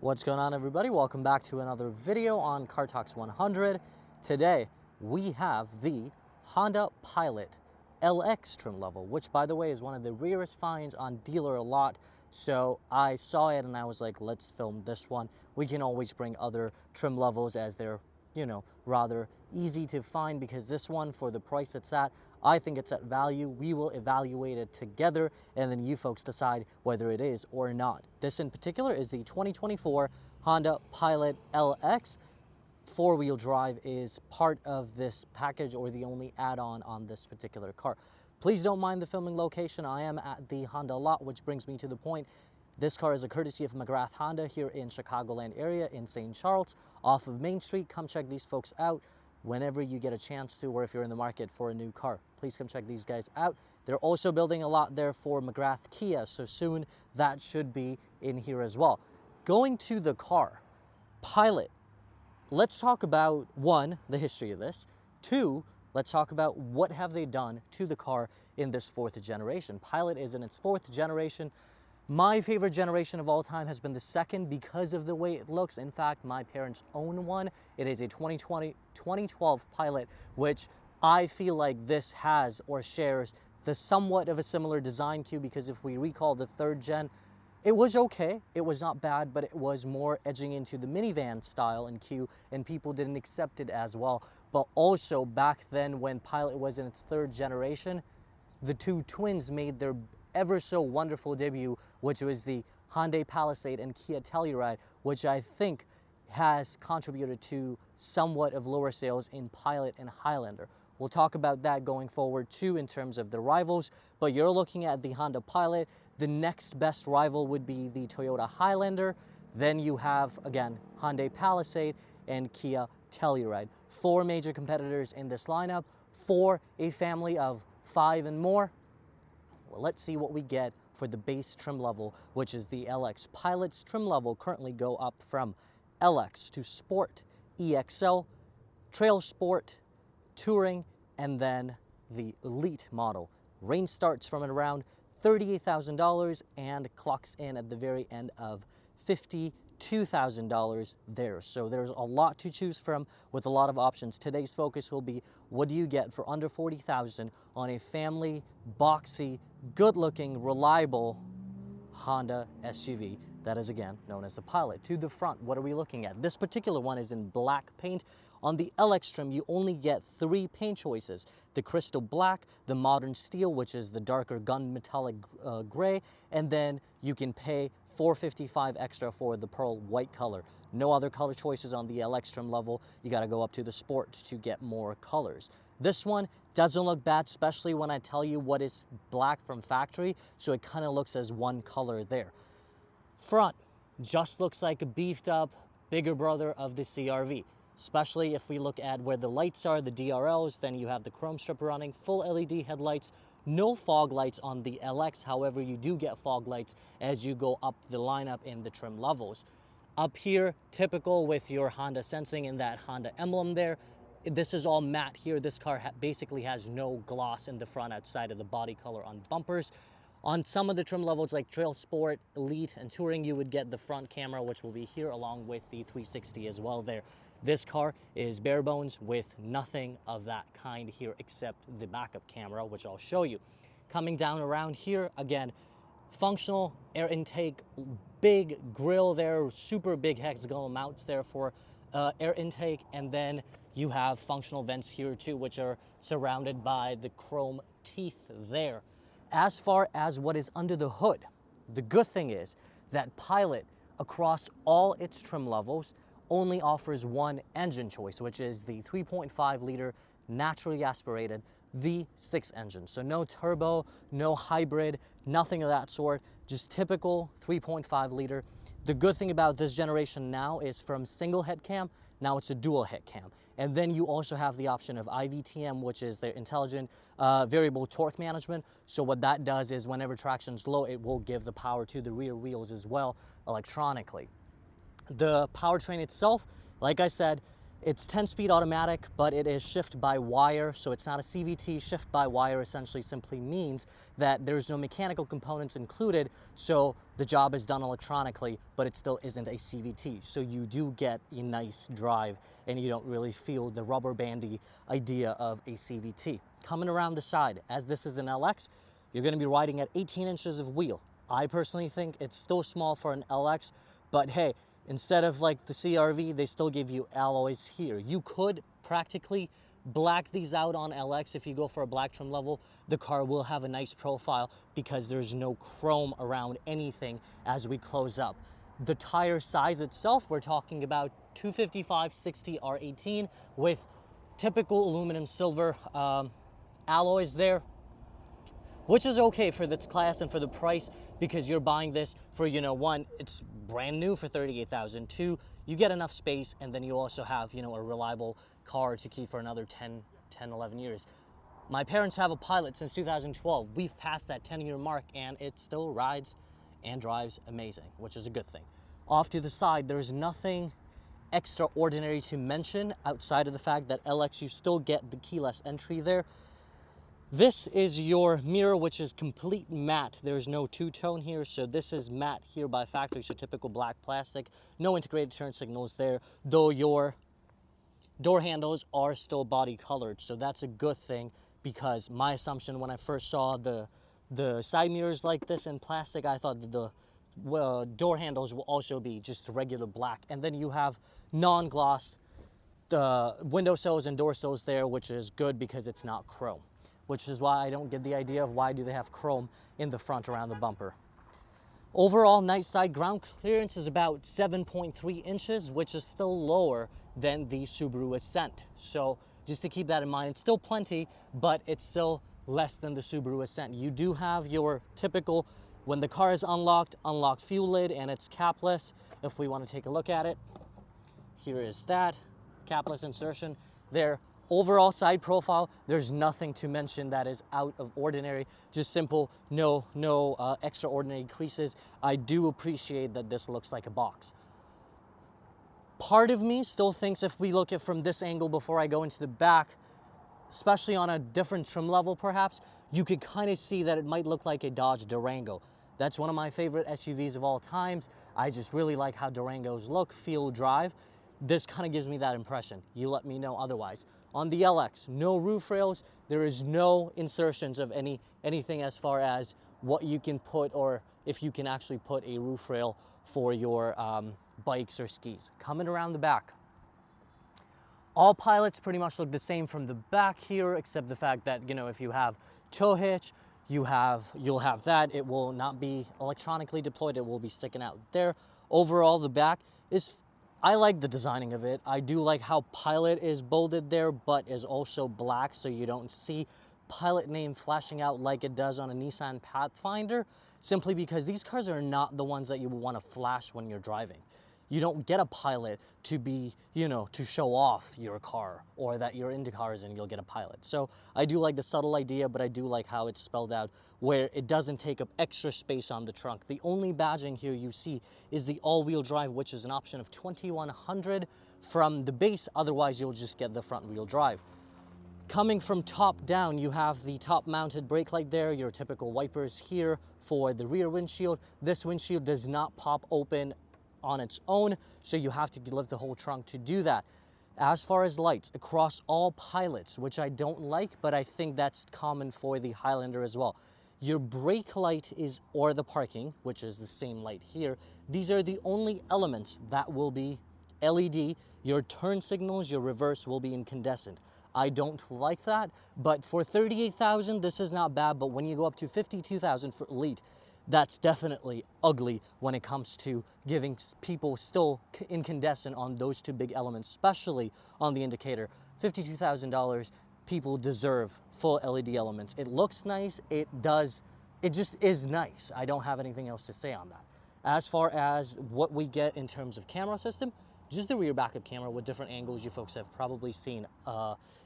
What's going on, everybody? Welcome back to another video on Car Talks 100. Today we have the Honda PIiot LX trim level, which by the way is one of the rarest finds on Dealer a lot. So I saw it and I was like, let's film this one. We can always bring other trim levels as they're, rather easy to find, because this one, for the price it's at, I think it's at value. We will evaluate it together and then you folks decide whether it is or not. This in particular is the 2024 Honda PIiot LX. Four-wheel drive is part of this package, or the only add-on on this particular car. Please don't mind the filming location. I am at the Honda lot, which brings me to the point. This car is a courtesy of McGrath Honda here in Chicagoland area in St. Charles off of Main Street. Come check these folks out whenever you get a chance to, or if you're in the market for a new car. Please come check these guys out. They're also building a lot there for McGrath Kia, so soon that should be in here as well. Going to the car, PIiot. Let's talk about, one, the history of this. Two, let's talk about what have they done to the car in this fourth generation. PIiot is in its fourth generation. My favorite generation of all time has been the second because of the way it looks. In fact, my parents own one. It is a 2012 PIiot, which I feel like this has or shares the somewhat of a similar design cue, because if we recall the third gen, it was okay, it was not bad, but it was more edging into the minivan style and cue, and people didn't accept it as well. But also back then, when PIiot was in its third generation, the two twins made their ever so wonderful debut, which was the Hyundai Palisade and Kia Telluride, which I think has contributed to somewhat of lower sales in PIiot and Highlander. We'll talk about that going forward too in terms of the rivals, but you're looking at the Honda PIiot. The next best rival would be the Toyota Highlander. Then you have, again, Hyundai Palisade and Kia Telluride. Four major competitors in this lineup for a family of 5 and more. Well, let's see what we get for the base trim level, which is the LX. PIiot's trim level currently go up from LX to Sport, EXL, Trail Sport, Touring, and then the Elite model. Range starts from around $38,000 and clocks in at the very end of $52,000 there. So there's a lot to choose from with a lot of options. Today's focus will be, what do you get for under $40,000 on a family, boxy, good-looking, reliable Honda SUV that is, again, known as the PIiot. To the front, what are we looking at? This particular one is in black paint. On the LX trim, you only get 3 paint choices: the crystal black, the modern steel, which is the darker gun metallic gray, and then you can pay $455 extra for the pearl white color. No other color choices on the LX trim level. You got to go up to the Sport to get more colors. This one doesn't look bad, especially when I tell you what is black from factory, so it kind of looks as one color there. Front just looks like a beefed up bigger brother of the CR-V, especially if we look at where the lights are, the DRLs. Then you have the chrome strip running, full LED headlights, no fog lights on the LX. However, you do get fog lights as you go up the lineup in the trim levels. Up here, typical with your Honda sensing in that Honda emblem there. This is all matte here. This car basically has no gloss in the front outside of the body color on bumpers. On some of the trim levels like Trail Sport, Elite, and Touring, you would get the front camera, which will be here along with the 360 as well there. This car is bare bones with nothing of that kind here except the backup camera, which I'll show you. Coming down around here, again, functional air intake, big grille there, super big hexagonal mounts there for air intake, and then you have functional vents here too, which are surrounded by the chrome teeth there. As far as what is under the hood, the good thing is that PIiot, across all its trim levels, only offers one engine choice, which is the 3.5 liter naturally aspirated V6 engine. So no turbo, no hybrid, nothing of that sort, just typical 3.5 liter. The good thing about this generation now is from single head cam, now it's a dual head cam. And then you also have the option of IVTM, which is their intelligent variable torque management. So what that does is whenever traction's low, it will give the power to the rear wheels as well electronically. The powertrain itself, like I said, It's 10-speed automatic, but it is shift by wire, so it's not a CVT. Shift by wire essentially simply means that there's no mechanical components included, so the job is done electronically, but it still isn't a CVT. So you do get a nice drive, and you don't really feel the rubber bandy idea of a CVT. Coming around the side, as this is an LX, you're going to be riding at 18 inches of wheel. I personally think it's still small for an LX, but hey, instead of like the CRV, they still give you alloys here. You could practically black these out on LX. If you go for a black trim level, the car will have a nice profile because there's no chrome around anything as we close up. The tire size itself, we're talking about 255/60 R18 with typical aluminum silver alloys there, which is okay for this class and for the price, because you're buying this for, you know, one, it's brand new for $38,000. Two, you get enough space, and then you also have, you know, a reliable car to keep for another 10, 11 years. My parents have a PIiot since 2012. We've passed that 10-year mark, and it still rides and drives amazing, which is a good thing. Off to the side, there's nothing extraordinary to mention outside of the fact that LX, you still get the keyless entry there. This is your mirror, which is complete matte. There's no two-tone here, so this is matte here by factory, so typical black plastic. No integrated turn signals there, though your door handles are still body colored, so that's a good thing, because my assumption when I first saw the side mirrors like this in plastic, I thought that the door handles will also be just regular black. And then you have non-gloss windowsills and door sills there, which is good because it's not chrome, which is why I don't get the idea of why do they have chrome in the front around the bumper. Overall, nice side ground clearance is about 7.3 inches, which is still lower than the Subaru Ascent. So just to keep that in mind, it's still plenty, but it's still less than the Subaru Ascent. You do have your typical, when the car is unlocked fuel lid, and it's capless. If we want to take a look at it, here is that capless insertion there. Overall side profile, there's nothing to mention that is out of ordinary, just simple, no extraordinary creases. I do appreciate that this looks like a box. Part of me still thinks if we look at from this angle before I go into the back, especially on a different trim level perhaps, you could kind of see that it might look like a Dodge Durango. That's one of my favorite SUVs of all times. I just really like how Durangos look, feel, drive. This kind of gives me that impression. You let me know otherwise. On the LX, no roof rails. There is no insertions of anything as far as what you can put, or if you can actually put a roof rail for your bikes or skis. Coming around the back, all PIiots pretty much look the same from the back here, except the fact that, you know, if you have tow hitch, you'll have that. It will not be electronically deployed. It will be sticking out there. Overall, the back is, I like the designing of it. I do like how PIiot is bolded there, but is also black, so you don't see PIiot name flashing out like it does on a Nissan Pathfinder, simply because these cars are not the ones that you will want to flash when you're driving. You don't get a PIiot to be, you know, to show off your car, or that you're into cars and you'll get a PIiot. So I do like the subtle idea, but I do like how it's spelled out where it doesn't take up extra space on the trunk. The only badging here you see is the all-wheel drive, which is an option of $2,100 from the base. Otherwise, you'll just get the front-wheel drive. Coming from top down, you have the top-mounted brake light there, your typical wipers here for the rear windshield. This windshield does not pop open on its own, so you have to lift the whole trunk to do that. As far as lights, across all PIiots, which I don't like, but I think that's common for the Highlander as well. Your brake light is, or the parking, which is the same light here, these are the only elements that will be LED. Your turn signals, your reverse will be incandescent. I don't like that, but for $38,000, this is not bad, but when you go up to $52,000 for Elite, that's definitely ugly when it comes to giving people still incandescent on those two big elements, especially on the indicator. $52,000, people deserve full LED elements. It looks nice, it just is nice. I don't have anything else to say on that. As far as what we get in terms of camera system, just the rear backup camera with different angles. You folks have probably seen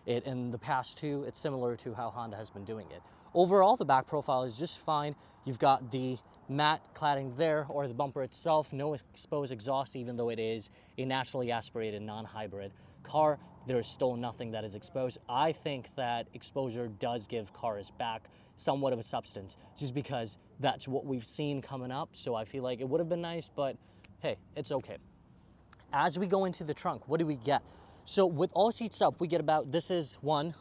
it in the past too. It's similar to how Honda has been doing it. Overall, the back profile is just fine. You've got the matte cladding there, or the bumper itself, no exposed exhaust, even though it is a naturally aspirated non-hybrid car. There's still nothing that is exposed. I think that exposure does give cars back somewhat of a substance, just because that's what we've seen coming up. So I feel like it would have been nice, but hey, it's okay. As we go into the trunk, what do we get? So with all seats up, we get about, this is one,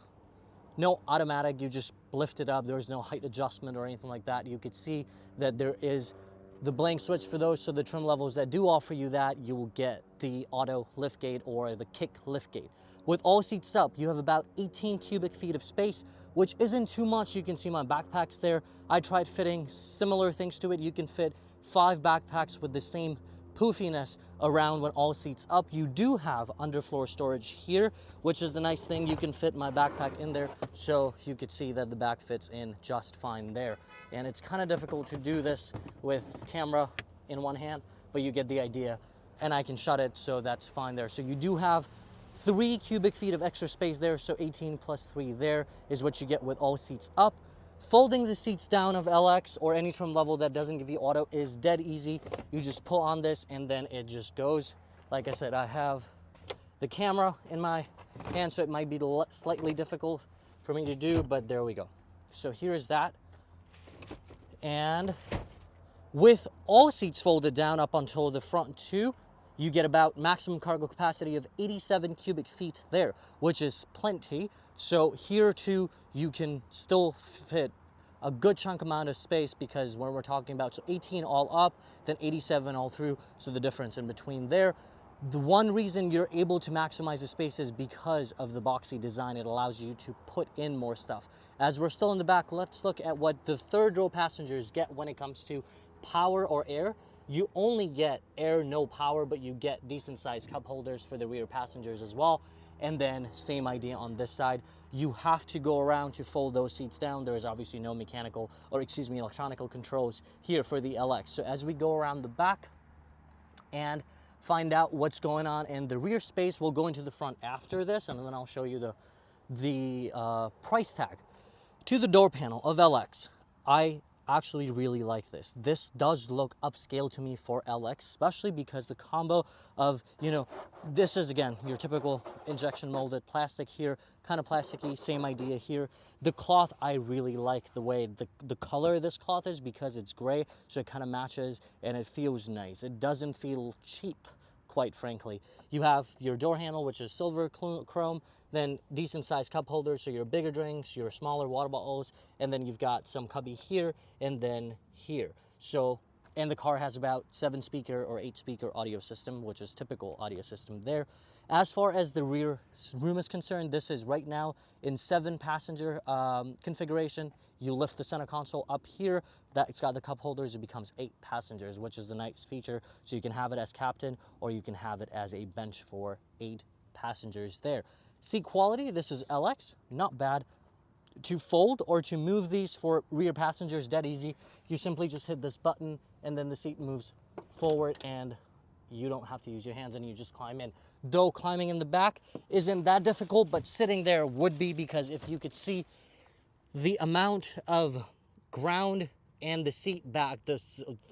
no automatic, you just lift it up. There's no height adjustment or anything like that. You could see that there is the blank switch for those. So the trim levels that do offer you that, you will get the auto liftgate or the kick liftgate. With all seats up, you have about 18 cubic feet of space, which isn't too much. You can see my backpacks there. I tried fitting similar things to it. You can fit 5 backpacks with the same poofiness around when all seats up. You do have underfloor storage here, which is the nice thing. You can fit my backpack in there, so you could see that the back fits in just fine there. And it's kind of difficult to do this with camera in one hand, but you get the idea. And I can shut it, so that's fine there. So you do have 3 cubic feet of extra space there, so 18 plus 3 there is what you get with all seats up. Folding the seats down of LX or any trim level that doesn't give you auto is dead easy. You just pull on this and then it just goes. Like I said, I have the camera in my hand, so it might be slightly difficult for me to do, but there we go. So here's that. And with all seats folded down up until the front two, you get about maximum cargo capacity of 87 cubic feet there, which is plenty. So here too, you can still fit a good chunk amount of space, because when we're talking about, so 18 all up, then 87 all through, so the difference in between there. The one reason you're able to maximize the space is because of the boxy design. It allows you to put in more stuff. As we're still in the back, let's look at what the third row passengers get when it comes to power or air. You only get air, no power, but you get decent sized cup holders for the rear passengers as well. And then same idea on this side. You have to go around to fold those seats down. There is obviously no mechanical, or excuse me, electronical controls here for the LX. So as we go around the back and find out what's going on in the rear space, we'll go into the front after this, and then I'll show you the price tag. To the door panel of LX, I actually really like this. This does look upscale to me for LX, especially because the combo of, you know, this is again your typical injection molded plastic here, kind of plasticky, same idea here. The cloth, I really like the way the color of this cloth is, because it's gray, so it kind of matches and it feels nice. It doesn't feel cheap, quite frankly. You have your door handle, which is silver chrome, then decent sized cup holders, so your bigger drinks, your smaller water bottles, and then you've got some cubby here and then here. So, and the car has about 7-speaker or 8-speaker audio system, which is typical audio system there. As far as the rear room is concerned, this is right now in 7-passenger configuration. You lift the center console up here, it's got the cup holders, it becomes 8 passengers, which is a nice feature. So you can have it as captain, or you can have it as a bench for 8 passengers there. Seat quality, this is LX, not bad. To fold or to move these for rear passengers, dead easy. You simply just hit this button and then the seat moves forward and you don't have to use your hands and you just climb in. Though climbing in the back isn't that difficult, but sitting there would be, because if you could see the amount of ground and the seat back,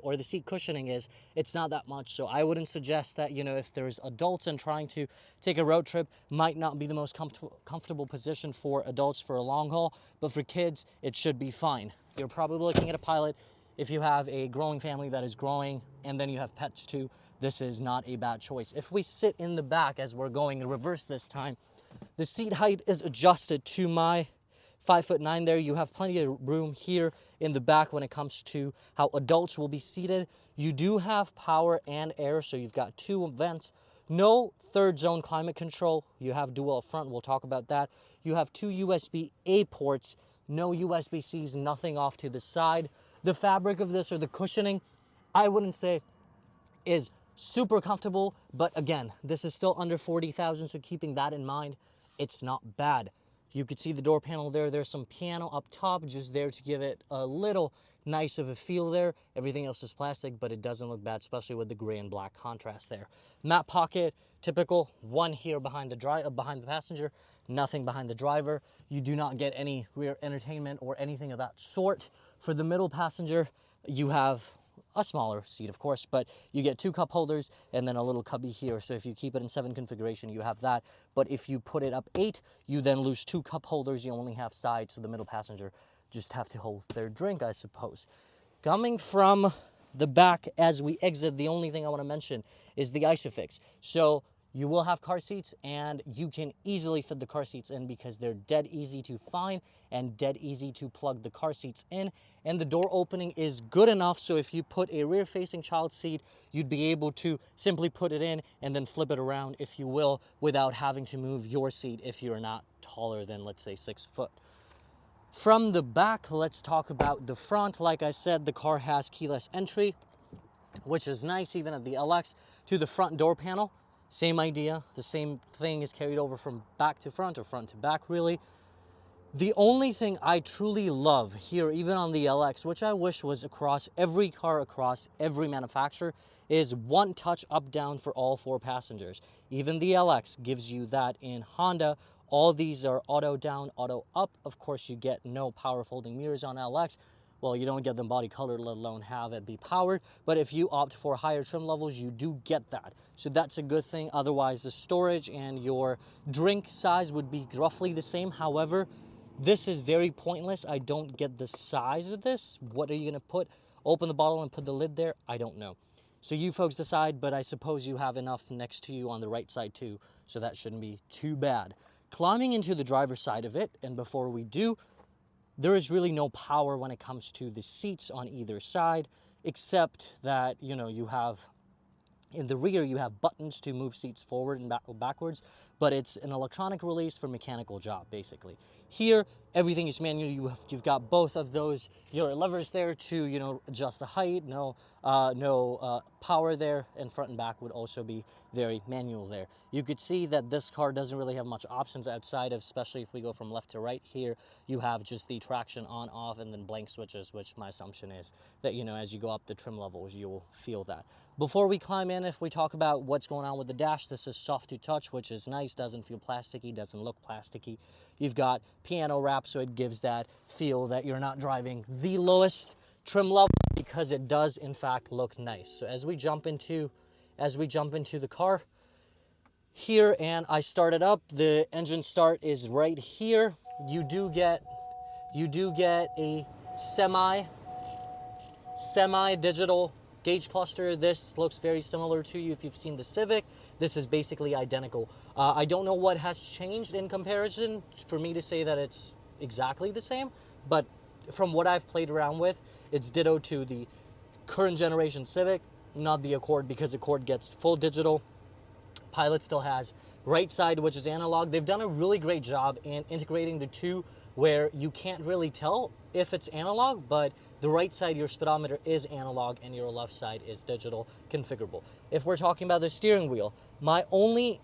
or the seat cushioning is, it's not that much. So I wouldn't suggest that, you know, if there's adults and trying to take a road trip, might not be the most comfortable position for adults for a long haul, but for kids, it should be fine. You're probably looking at a PIiot. If you have a growing family that is growing and then you have pets too, this is not a bad choice. If we sit in the back, as we're going in reverse this time, the seat height is adjusted to my 5'9" there. You have plenty of room here in the back when it comes to how adults will be seated. You do have power and air, so you've got 2 vents. No third zone climate control. You have dual up front, we'll talk about that. You have 2 USB-A ports, no USB-Cs, nothing off to the side. The fabric of this, or the cushioning, I wouldn't say is super comfortable, but again, this is still under 40,000, so keeping that in mind, it's not bad. You could see the door panel there. There's some piano up top, just there to give it a little nice of a feel there. Everything else is plastic, but it doesn't look bad, especially with the gray and black contrast there. Matte pocket, typical. One here behind the passenger, nothing behind the driver. You do not get any rear entertainment or anything of that sort. For the middle passenger, you have a smaller seat, of course, but you get 2 cup holders and then a little cubby here. So if you keep it in 7 configuration, you have that. But if you put it up 8, you then lose 2 cup holders. You only have sides, so the middle passenger just have to hold their drink, I suppose. Coming from the back as we exit, the only thing I want to mention is the ISOFIX. So you will have car seats, and you can easily fit the car seats in because they're dead easy to find and dead easy to plug the car seats in. And the door opening is good enough, so if you put a rear-facing child seat, you'd be able to simply put it in and then flip it around, if you will, without having to move your seat if you're not taller than, let's say, 6 foot. From the back, let's talk about the front. Like I said, the car has keyless entry, which is nice even at the LX. To the front door panel, same idea. The same thing is carried over from back to front, or front to back, really. The only thing I truly love here, even on the LX, which I wish was across every car, across every manufacturer, is one touch up down for all 4 passengers. Even the LX gives you that. In Honda, all these are auto down, auto up. Of course, you get no power folding mirrors on LX. Well, you don't get them body colored, let alone have it be powered. But if you opt for higher trim levels, you do get that. So that's a good thing. Otherwise, the storage and your drink size would be roughly the same. However, this is very pointless. I don't get the size of this. What are you going to put? Open the bottle and put the lid there? I don't know. So you folks decide, but I suppose you have enough next to you on the right side too, so that shouldn't be too bad. Climbing into the driver's side of it, and before we do, there is really no power when it comes to the seats on either side, except that, you know, you have, in the rear, you have buttons to move seats forward and backwards, but it's an electronic release for mechanical job, basically. Here, everything is manual. You've got both of those, your levers there to, you know, adjust the height. No power there, and front and back would also be very manual there. You could see that this car doesn't really have much options outside of, especially if we go from left to right here, you have just the traction on, off, and then blank switches, which my assumption is that, you know, as you go up the trim levels, you'll feel that. Before we climb in, if we talk about what's going on with the dash, this is soft to touch, which is nice. Doesn't feel plasticky, doesn't look plasticky. You've got piano wrap, so it gives that feel that you're not driving the lowest trim level, because it does in fact look nice. So as we jump into the car here, and I start it up, the engine start is right here. You do get a semi-digital gauge cluster. This looks very similar to you if you've seen the Civic. This is basically identical. I don't know what has changed in comparison for me to say that it's exactly the same, but from what I've played around with, it's ditto to the current generation Civic, not the Accord, because Accord gets full digital. PIiot still has right side, which is analog. They've done a really great job in integrating the two, where you can't really tell if it's analog, but the right side, your speedometer is analog, and your left side is digital configurable. If we're talking about the steering wheel, my only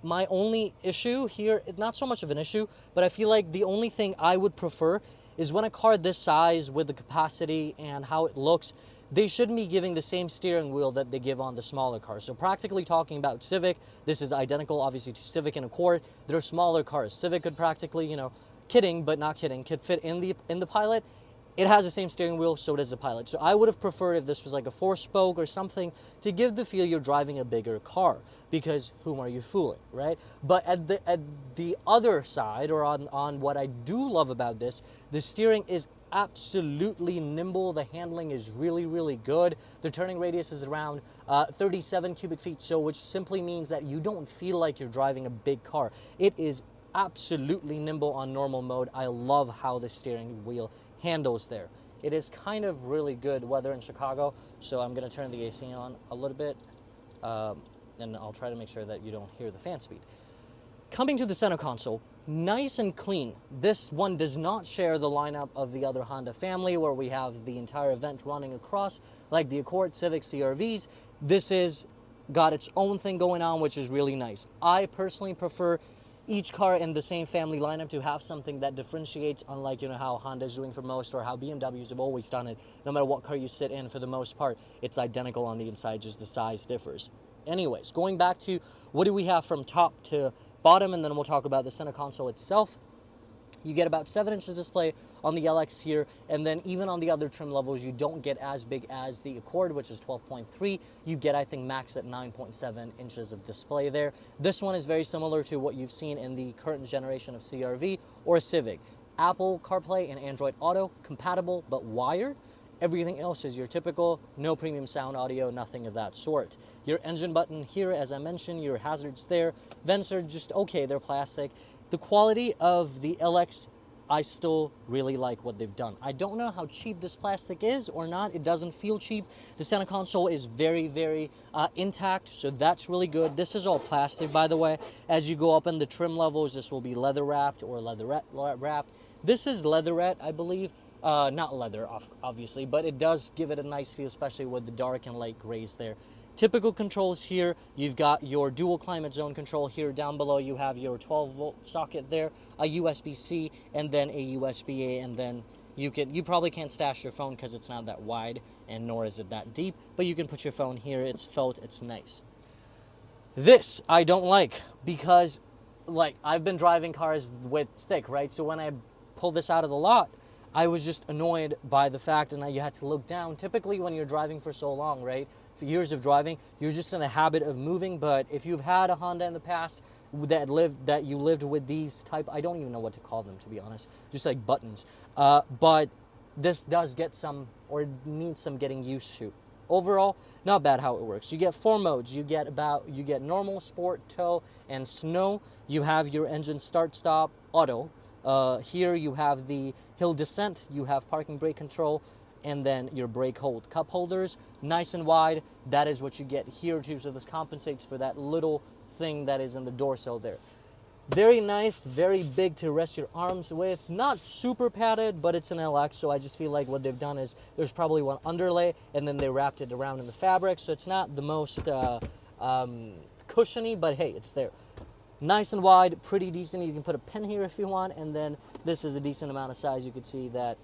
issue here, not so much of an issue, but I feel like the only thing I would prefer is when a car this size, with the capacity and how it looks, they shouldn't be giving the same steering wheel that they give on the smaller cars. So practically talking about Civic, this is identical obviously to Civic and Accord. They're smaller cars. Civic could practically, you know, kidding but not kidding, could fit in the PIiot. It has the same steering wheel, so does the PIiot. So I would have preferred if this was like a 4-spoke or something to give the feel you're driving a bigger car, because whom are you fooling, right? But at the other side, or on what I do love about this, the steering is absolutely nimble. The handling is really, really good. The turning radius is around 37 cubic feet, so which simply means that you don't feel like you're driving a big car. It is absolutely nimble on normal mode. I love how the steering wheel handles there. It is kind of really good weather in Chicago, so I'm going to turn the AC on a little bit, and I'll try to make sure that you don't hear the fan speed. Coming to the center console, nice and clean. This one does not share the lineup of the other Honda family, where we have the entire event running across, like the Accord, Civic, CR-Vs. This is got its own thing going on, which is really nice. I personally prefer each car in the same family lineup to have something that differentiates, unlike, you know, how Honda's doing for most, or how BMWs have always done it. No matter what car you sit in, for the most part, it's identical on the inside, just the size differs. Anyways, going back to what do we have from top to bottom, and then we'll talk about the center console itself. You get about 7 inches display on the LX here, and then even on the other trim levels, you don't get as big as the Accord, which is 12.3. You get, I think, max at 9.7 inches of display there. This one is very similar to what you've seen in the current generation of CR-V or Civic. Apple CarPlay and Android Auto compatible, but wired. Everything else is your typical, no premium sound audio, nothing of that sort. Your engine button here, as I mentioned, your hazards there. Vents are just okay, they're plastic. The quality of the LX, I still really like what they've done. I don't know how cheap this plastic is or not. It doesn't feel cheap. The center console is very, very intact, so that's really good. This is all plastic, by the way. As you go up in the trim levels, this will be leather wrapped or leatherette wrapped. This is leatherette, I believe. Not leather, obviously, but it does give it a nice feel, especially with the dark and light grays there. Typical controls here, you've got your dual climate zone control here. Down below you have your 12-volt socket there, a USB-C, and then a USB-A, and then you probably can't stash your phone because it's not that wide, and nor is it that deep, but you can put your phone here. It's felt, it's nice. This I don't like because, like, I've been driving cars with stick, right? So when I pull this out of the lot, I was just annoyed by the fact that you had to look down. Typically when you're driving for so long, right, for years of driving, you're just in a habit of moving. But if you've had a Honda in the past that you lived with these type, I don't even know what to call them, to be honest, just like buttons. But this does get some, or needs some getting used to. Overall, not bad how it works. You get 4 modes. You get normal, sport, tow, and snow. You have your engine start, stop, auto. Here you have the hill descent, you have parking brake control, and then your brake hold. Cup holders, nice and wide. That is what you get here too, so this compensates for that little thing that is in the door sill there. Very nice, very big to rest your arms with. Not super padded, but it's an LX, so I just feel like what they've done is there's probably one underlay, and then they wrapped it around in the fabric, so it's not the most cushiony, but hey, it's there. Nice and wide, pretty decent. You can put a pen here if you want, and then this is a decent amount of size. You can see that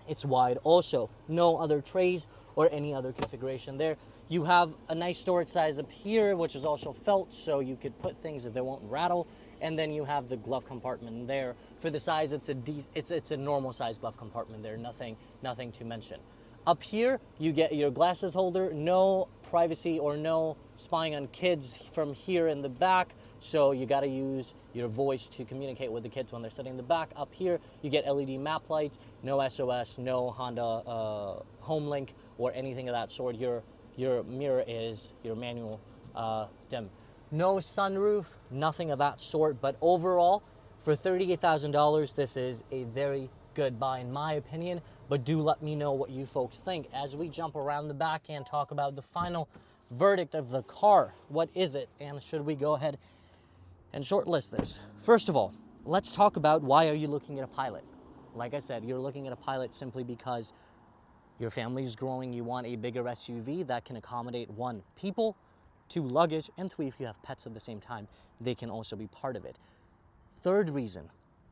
it's wide also. No other trays or any other configuration there. You have a nice storage size up here, which is also felt, so you could put things that they won't rattle. And then you have the glove compartment there. For the size, it's a normal size glove compartment there. Nothing to mention. Up here, you get your glasses holder. No privacy or no spying on kids from here in the back, so you got to use your voice to communicate with the kids when they're sitting in the back. Up here, you get LED map lights, no SOS, no Honda home link or anything of that sort. Your mirror is your manual dim. No sunroof, nothing of that sort, but overall, for $38,000, this is a very good buy in my opinion, but do let me know what you folks think as we jump around the back and talk about the final verdict of the car. What is it, and should we go ahead and shortlist this? First of all, let's talk about why are you looking at a PIiot. Like I said, you're looking at a PIiot simply because your family is growing, you want a bigger SUV that can accommodate 1, people, 2, luggage, and 3, if you have pets at the same time, they can also be part of it. Third reason,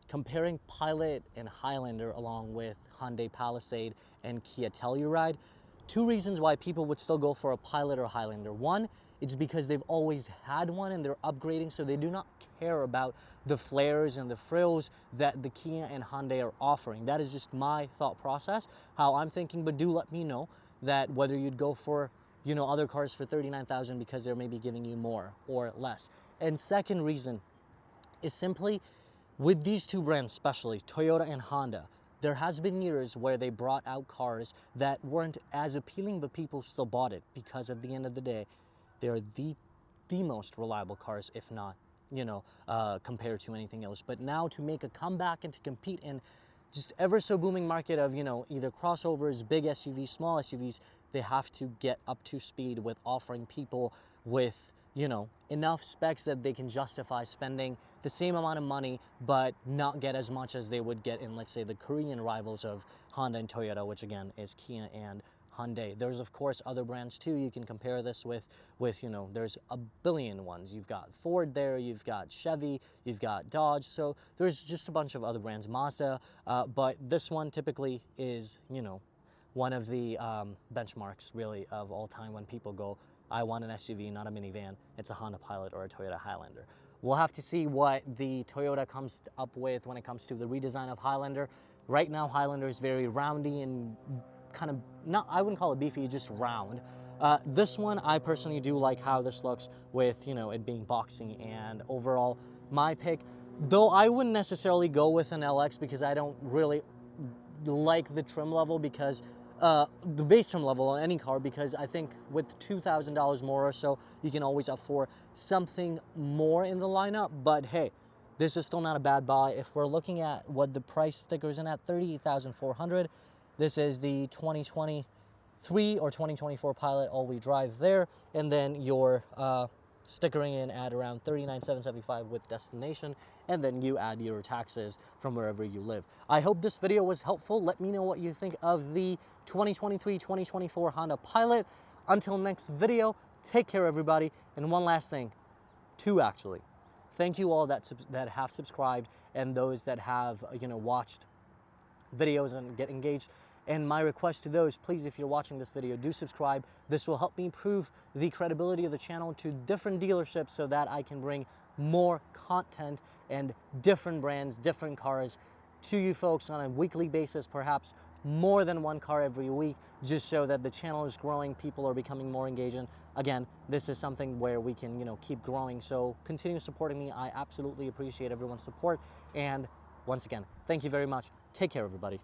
comparing PIiot and Highlander along with Hyundai Palisade and Kia Telluride, 2 reasons why people would still go for a PIiot or Highlander. 1, it's because they've always had one and they're upgrading, so they do not care about the flares and the frills that the Kia and Hyundai are offering. That is just my thought process, how I'm thinking, but do let me know that whether you'd go for, you know, other cars for $39,000 because they're maybe giving you more or less. And second reason is simply with these 2 brands, especially Toyota and Honda, there has been years where they brought out cars that weren't as appealing, but people still bought it because at the end of the day, they're the most reliable cars, if not, you know, compared to anything else. But now to make a comeback and to compete in just ever so booming market of, you know, either crossovers, big SUVs, small SUVs, they have to get up to speed with offering people with, you know, enough specs that they can justify spending the same amount of money, but not get as much as they would get in, let's say, the Korean rivals of Honda and Toyota, which again is Kia and Hyundai. There's of course other brands too. You can compare this with you know, there's a billion ones. You've got Ford there, you've got Chevy, you've got Dodge. So there's just a bunch of other brands, Mazda, but this one typically is, you know, one of the benchmarks really of all time when people go, I want an SUV, not a minivan. It's a Honda Pilot or a Toyota Highlander. We'll have to see what the Toyota comes up with when it comes to the redesign of Highlander. Right now, Highlander is very roundy and kind of, not, I wouldn't call it beefy, just round. This one, I personally do like how this looks with, you know, it being boxy, and overall, my pick, though I wouldn't necessarily go with an LX because I don't really like the trim level, because the base trim level on any car, because I think with $2,000 more or so, you can always afford something more in the lineup. But hey, this is still not a bad buy. If we're looking at what the price stickers in at, $38,400. This is the 2023 or 2024 Pilot all-wheel drive there, and then your stickering in at around $39,775 with destination, and then you add your taxes from wherever you live. I hope this video was helpful. Let me know what you think of the 2023-2024 Honda Pilot. Until next video, take care everybody. And one last thing, two actually. Thank you all that have subscribed, and those that have, you know, watched videos and get engaged. And my request to those, please, if you're watching this video, do subscribe. This will help me improve the credibility of the channel to different dealerships so that I can bring more content and different brands, different cars to you folks on a weekly basis, perhaps more than one car every week, just so that the channel is growing, people are becoming more engaged. And again, this is something where we can, you know, keep growing. So continue supporting me. I absolutely appreciate everyone's support. And once again, thank you very much. Take care, everybody.